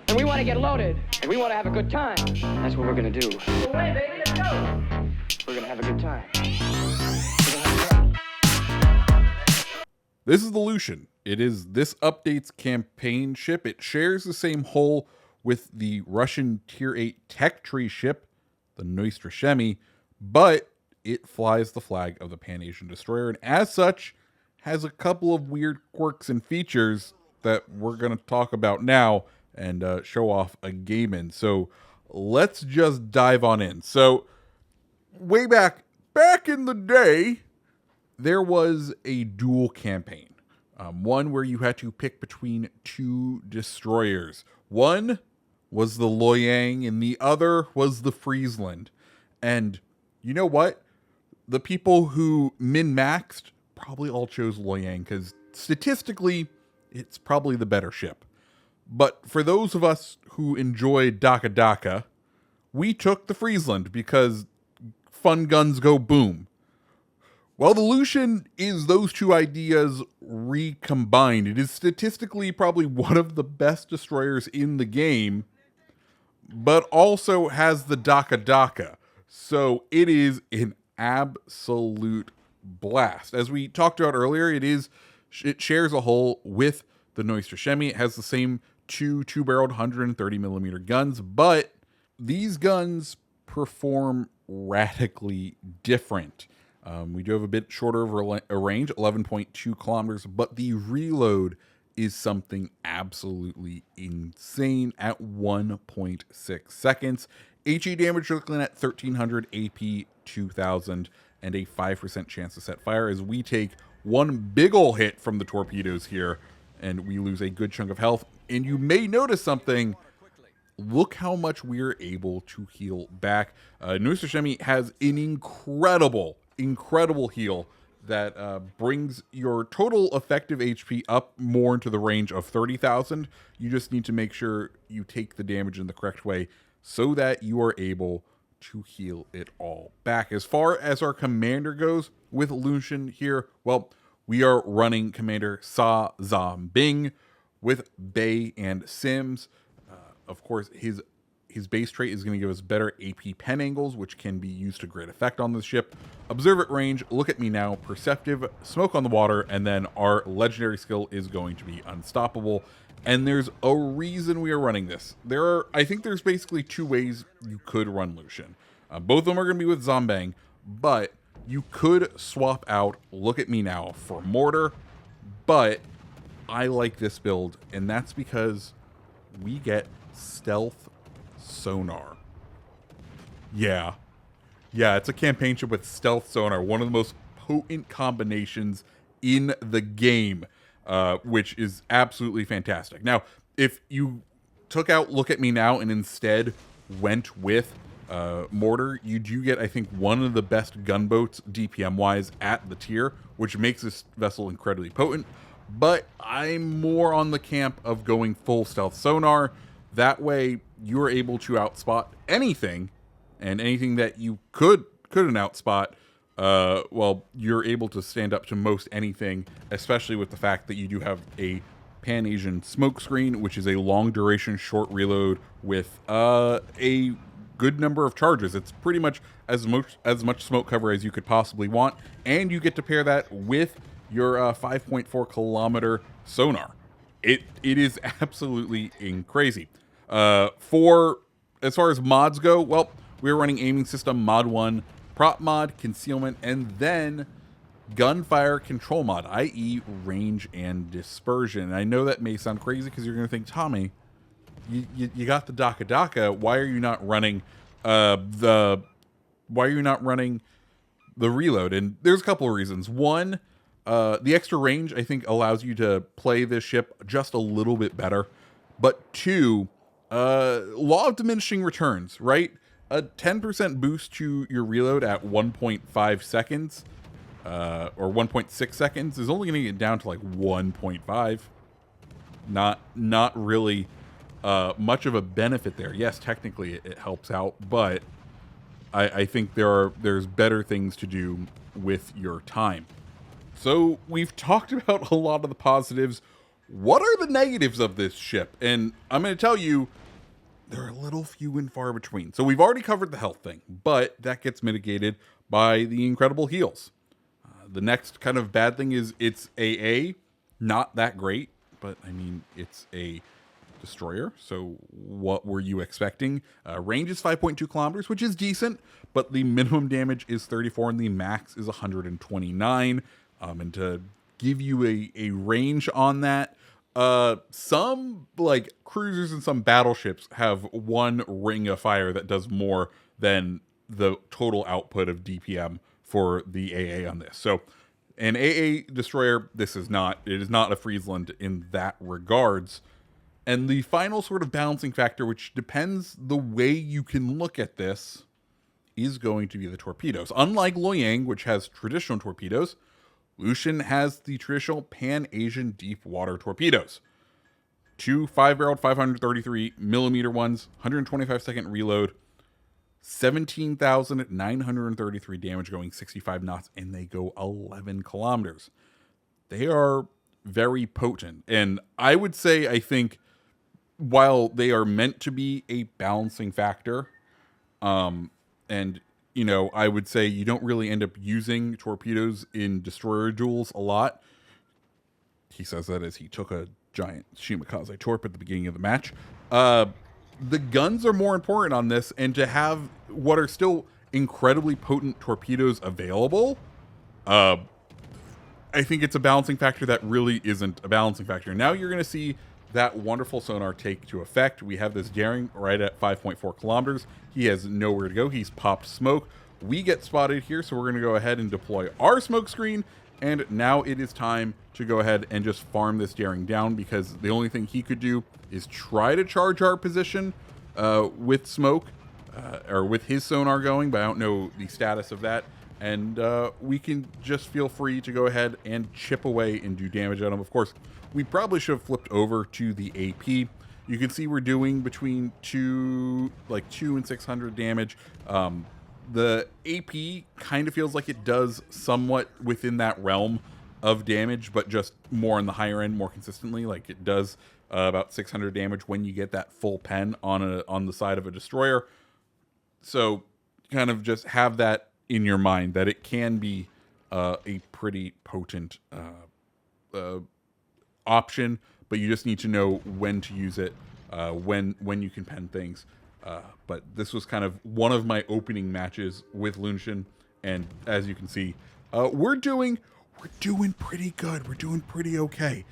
And we want to get loaded. And we want to have a good time. That's what we're going to do. Away, baby, let's go. We're going to have a good time. This is the Lucian. It is this update's campaign ship. It shares the same hull with the Russian Tier 8 tech tree ship, the Nostrashemi, but it flies the flag of the Pan-Asian destroyer, and as such, has a couple of weird quirks and features that we're going to talk about now and show off a game in. So let's just dive on in. So way back in the day, there was a dual campaign. One where you had to pick between two destroyers. One was the Loyang and the other was the Friesland. And you know what? The people who min-maxed probably all chose Loyang because statistically, it's probably the better ship. But for those of us who enjoy Daka Daka, we took the Friesland because fun guns go boom. Well, the Lucian is those two ideas recombined. It is statistically probably one of the best destroyers in the game, but also has the Daka Daka. So it is an absolute blast. As we talked about earlier, it shares a hull with the Nostrashemi. It has the same two-barreled 130mm guns, but these guns perform radically different. We do have a bit shorter of a range, 11.2 kilometers, but the reload is something absolutely insane at 1.6 seconds. HE damage looking at 1300, AP 2000, and a 5% chance to set fire as we take one big ol' hit from the torpedoes here, and we lose a good chunk of health. And you may notice something. Look how much we're able to heal back. Nostrashemi has an incredible heal that brings your total effective HP up more into the range of 30,000. You just need to make sure you take the damage in the correct way so that you are able to heal it all back. As far as our commander goes with Lucian here, well, we are running Commander Sa Zam Bing with Bay and Sims. Of course, his base trait is going to give us better AP pen angles, which can be used to great effect on the ship. Observe at range, look at me now, perceptive, smoke on the water, and then our legendary skill is going to be unstoppable. And there's a reason we are running this. I think there's basically two ways you could run Lucian. Both of them are going to be with Zombang, but you could swap out look at me now for mortar, but I like this build, and that's because we get stealth sonar. Yeah, it's a campaign ship with stealth sonar, one of the most potent combinations in the game, which is absolutely fantastic. Now, if you took out look at me now and instead went with mortar, you do get, I think, one of the best gunboats DPM wise at the tier, which makes this vessel incredibly potent. But I'm more on the camp of going full stealth sonar. That way you're able to outspot anything, and anything that you couldn't outspot, well, you're able to stand up to most anything, especially with the fact that you do have a Pan-Asian smoke screen, which is a long duration, short reload with a good number of charges. It's pretty much as much smoke cover as you could possibly want, and you get to pair that with your 5.4 kilometer sonar. It is absolutely crazy. For as far as mods go, well, we're running aiming system mod 1, prop mod, concealment, and then gunfire control mod, i.e. range and dispersion. And I know that may sound crazy because you're going to think, Tommy, you got the Daka Daka. Why are you not running the reload? And there's a couple of reasons. One, the extra range, I think, allows you to play this ship just a little bit better. But two, law of diminishing returns, right? A 10% boost to your reload at 1.5 seconds, or 1.6 seconds, is only going to get down to like 1.5. Not really much of a benefit there. Yes, technically it helps out, but I think there's better things to do with your time. So we've talked about a lot of the positives. What are the negatives of this ship? And I'm going to tell you, they're a little few and far between. So we've already covered the health thing, but that gets mitigated by the incredible heals. The next kind of bad thing is it's AA, not that great, but I mean, it's a destroyer. So what were you expecting? Range is 5.2 kilometers, which is decent, but the minimum damage is 34 and the max is 129. And to give you a range on that, some like cruisers and some battleships have one ring of fire that does more than the total output of DPM for the AA on this. So an AA destroyer, it is not a Friesland in that regards. And the final sort of balancing factor, which depends the way you can look at this, is going to be the torpedoes. Unlike Loyang, which has traditional torpedoes, Lushen has the traditional Pan-Asian deep water torpedoes. 2 5-barreled 533 millimeter ones, 125 second reload, 17,933 damage going 65 knots, and they go 11 kilometers. They are very potent. And I would say, I think, while they are meant to be a balancing factor, and I would say you don't really end up using torpedoes in destroyer duels a lot. He says that as he took a giant Shimakaze torp at the beginning of the match. The guns are more important on this, and to have what are still incredibly potent torpedoes available, I think it's a balancing factor that really isn't a balancing factor. Now you're going to see that wonderful sonar take to effect. We have this daring right at 5.4 kilometers. He has nowhere to go. He's popped smoke. We get spotted here, so we're going to go ahead and deploy our smoke screen. And now it is time to go ahead and just farm this daring down, because the only thing he could do is try to charge our position with smoke or with his sonar going, but I don't know the status of that. And we can just feel free to go ahead and chip away and do damage on him. Of course, we probably should have flipped over to the AP. You can see we're doing between 2 and 600 damage. The AP kind of feels like it does somewhat within that realm of damage, but just more on the higher end, more consistently. Like it does about 600 damage when you get that full pen on the side of a destroyer. So kind of just have that in your mind, that it can be a pretty potent option, but you just need to know when to use it, when you can pen things. But this was kind of one of my opening matches with Lucian, and as you can see, we're doing pretty good. We're doing pretty okay.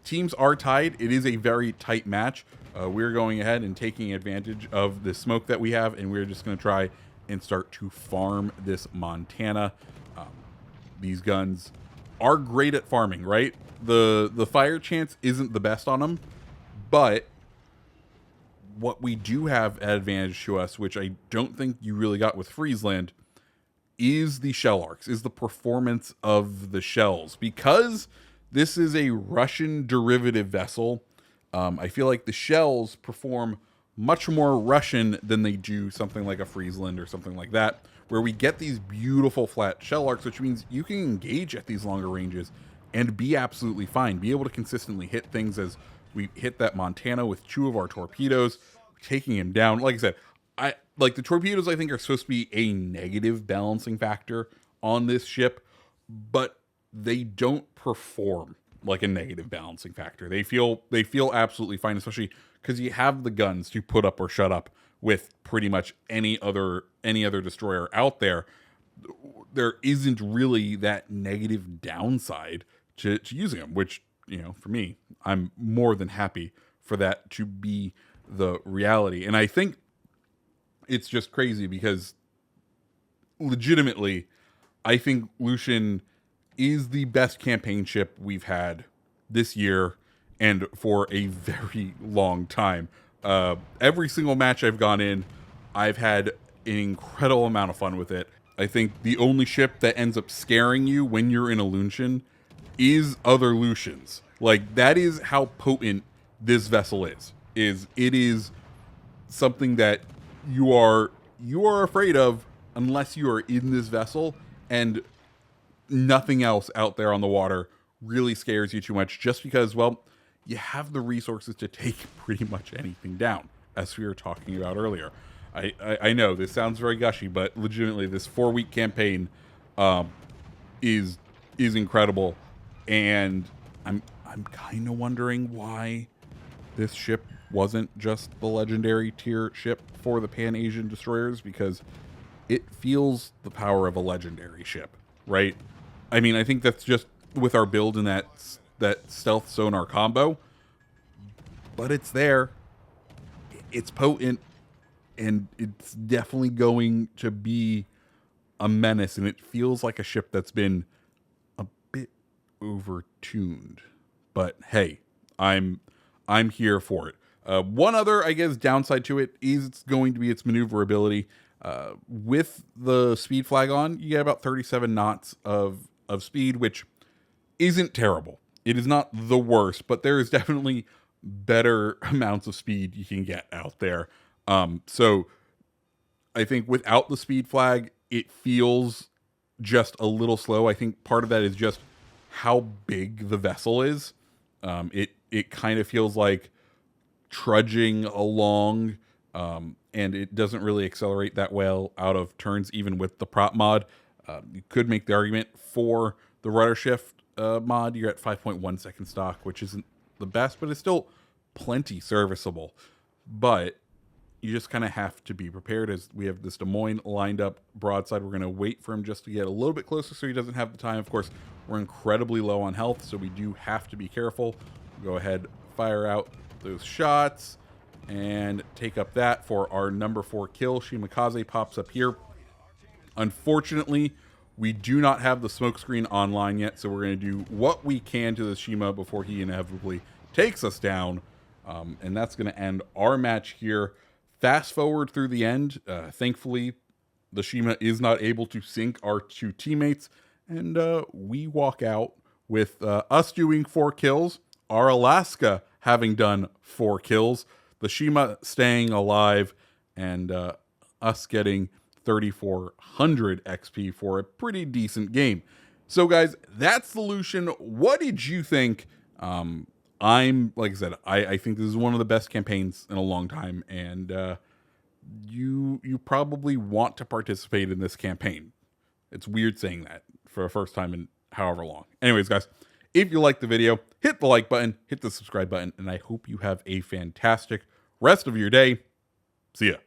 Teams are tied. It is a very tight match. We're going ahead and taking advantage of the smoke that we have, and we're just going to try and start to farm this Montana. These guns are great at farming, right? The fire chance isn't the best on them, but what we do have at advantage to us, which I don't think you really got with Friesland, is the shell arcs, is the performance of the shells. Because this is a Russian derivative vessel, I feel like the shells perform much more Russian than they do something like a Friesland or something like that, where we get these beautiful flat shell arcs, which means you can engage at these longer ranges and be absolutely fine, be able to consistently hit things. As we hit that Montana with 2 of our torpedoes, taking him down. Like I said, the torpedoes, I think, are supposed to be a negative balancing factor on this ship, but they don't perform like a negative balancing factor. They feel absolutely fine, especially because you have the guns to put up or shut up with pretty much any other destroyer out there. There isn't really that negative downside to using them, which, for me, I'm more than happy for that to be the reality. And I think it's just crazy because legitimately, I think Lucian is the best campaign ship we've had this year and for a very long time. Every single match I've gone in, I've had an incredible amount of fun with it. I think the only ship that ends up scaring you when you're in a Lucian is other Lucians. Like, that is how potent this vessel is. It is something that you are afraid of unless you are in this vessel, and nothing else out there on the water really scares you too much just because, well, you have the resources to take pretty much anything down, as we were talking about earlier. I know this sounds very gushy, but legitimately, this 4-week campaign is incredible, and I'm kind of wondering why this ship wasn't just the legendary tier ship for the Pan-Asian destroyers, because it feels the power of a legendary ship, right? I mean, I think that's just with our build in that stealth sonar combo, but it's there. It's potent, and it's definitely going to be a menace, and it feels like a ship that's been a bit overtuned. But hey, I'm here for it. One other, I guess, downside to it is going to be its maneuverability. With the speed flag on, you get about 37 knots of speed, which isn't terrible. It is not the worst, but there is definitely better amounts of speed you can get out there. So I think without the speed flag, it feels just a little slow. I think part of that is just how big the vessel is. It kind of feels like trudging along, and it doesn't really accelerate that well out of turns, even with the prop mod. You could make the argument for the rudder shift mod. You're at 5.1 second stock, which isn't the best, but it's still plenty serviceable. But you just kind of have to be prepared, as we have this Des Moines lined up broadside. We're going to wait for him just to get a little bit closer so he doesn't have the time. Of course, we're incredibly low on health, so we do have to be careful. Go ahead, fire out those shots, and take up that for our number 4 kill. Shimakaze pops up here. Unfortunately, we do not have the smoke screen online yet, so we're going to do what we can to the Shima before he inevitably takes us down, and that's going to end our match here. Fast forward through the end. Thankfully, the Shima is not able to sink our 2 teammates, and we walk out with us doing 4 kills, our Alaska having done 4 kills, the Shima staying alive, and us getting 3,400 XP for a pretty decent game. So guys, that's the Lucian. What did you think? Like I said, I think this is one of the best campaigns in a long time, and you probably want to participate in this campaign. It's weird saying that for the first time in however long. Anyways, guys, if you liked the video, hit the like button, hit the subscribe button, and I hope you have a fantastic rest of your day. See ya.